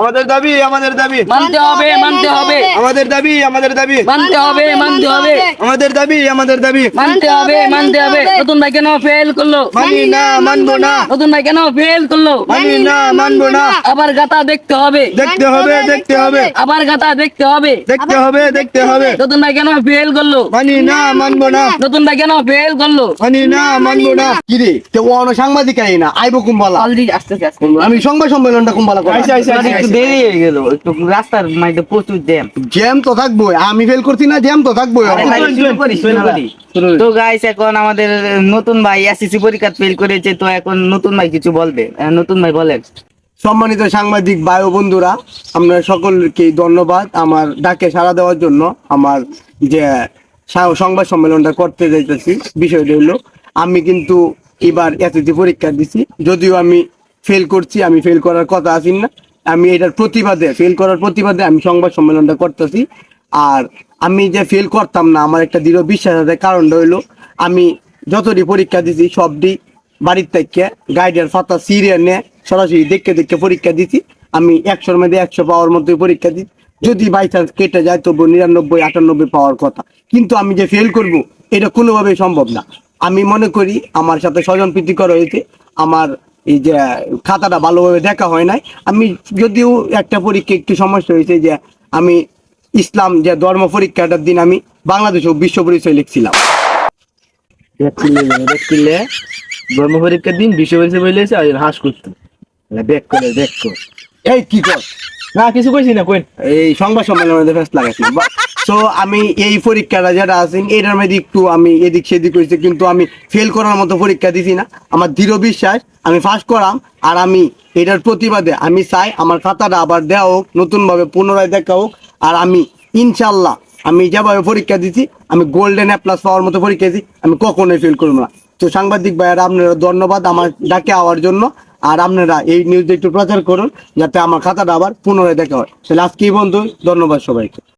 আমাদের দাবি মানতে হবে আমাদের দাবি মানতে হবে আমাদের দাবি মানতে হবে নতুন ভাই কেন ফেল করলো মানি না মানবো না নতুন ভাই কেন ফেল করলো মানি না মানবো না আবার গাতা দেখতে হবে দেখতে হবে আবার গাতা দেখতে হবে দেখতে হবে নতুন ভাই কেন ফেল করলো মানি না মানবো না নতুন ভাই কেন ফেল করলো মানি না মানবো না কিরে তো অন সাংবাদিক আই না আইবো কুম্বালা অলরেডি আসতে আমি সংবাদ সম্মেলনটা কুম্বালা করি একটু দেরি হয়ে গেল একটু রাস্তার মধ্যে প্রচুর জ্যাম জ্যাম তো থাকবোই আমি ফেল করছি না জ্যাম তো থাকবোই তো গাইস এখন আমাদের নতুন ভাই এসএসসি পরীক্ষা ফেল করেছে তো এখন নতুন ভাই কিছু বলবে নতুন ভাই বলেন সম্মানিত সাংবাদিক ভাই ও বন্ধুরা আপনারা সকলকে ধন্যবাদ আমার ডাকে সাড়া দেওয়ার জন্য আমার যে সংবাদ সম্মেলনটা করতে যাইতেছি বিষয়টা হলো আমি কিন্তু এবার এসএসসি পরীক্ষা দিছি যদিও আমি ফেল করছি আমি ফেল করার কথা আছি না আমি এটার প্রতিবাদে ফেল করার প্রতিবাদে আমি সংবাদ সম্মেলনটা করতেছি আর আমি যে ফেল করতাম না আমার একটা দৃঢ় বিশ্বাস আছে কারণটা হইলো আমি যতটি পরীক্ষা দিছি সবটি বাড়ির থেকে গাইডের ফাতা সিরিয়াল নিয়ে সরাসরি দেখে পরীক্ষা দিছি আমি 100-র মধ্যে 100 পাওয়ার মধ্যে পরীক্ষা দিই যদি বাই চান্স কেটে যায় তবু 99-98 পাওয়ার কথা কিন্তু আমি যে ফেল করব এটা কোনোভাবেই সম্ভব না আমি মনে করি আমার সাথে স্বজন প্রীতিকর হয়েছে আমার এই যে খাতাটা ভালোভাবে দেখা হয় নাই আমি যদিও একটা পরীক্ষা একটু সমস্যা হয়েছে যে আমি ইসলাম যে ধর্ম পরীক্ষাটার দিন আমি বাংলাদেশ ও বিশ্ব পরিচয় লিখছিলাম দেখলে ধর্ম পরীক্ষার দিন বিশ্ব পরিচয় বলেছে আর হাস করতে দেখো এই কি কর না কিছু কইছি না কই এই সংবাদ সম্মেলনে ফেস লাগাইছি তো আমি এই পরীক্ষাটা যেটা আছেন এটার মধ্যে একটু আমি এদিক সেদিক হয়েছে কিন্তু আমি ফেল করার মতো পরীক্ষা দিছি না আমার দৃঢ় বিশ্বাস আমি ফার্স্ট করাম আর আমি এটার প্রতিবাদে আমি চাই আমার খাতাটা আবার দেওয়া হোক নতুনভাবে পুনরায় দেখা হোক আর আমি ইনশাল্লাহ আমি যেভাবে পরীক্ষা দিছি আমি গোল্ডেন এ প্লাস পাওয়ার মতো পরীক্ষা দিছি আমি কখনোই ফেল করবো না তো সাংবাদিক ভাইয়েরা আপনারা ধন্যবাদ আমার ডাকে আওয়ার জন্য আর আপনারা এই নিউজটা একটু প্রচার করুন যাতে আমার খাতাটা আবার পুনরায় দেখা হয় তাহলে আজকে এই বন্ধু ধন্যবাদ সবাইকে।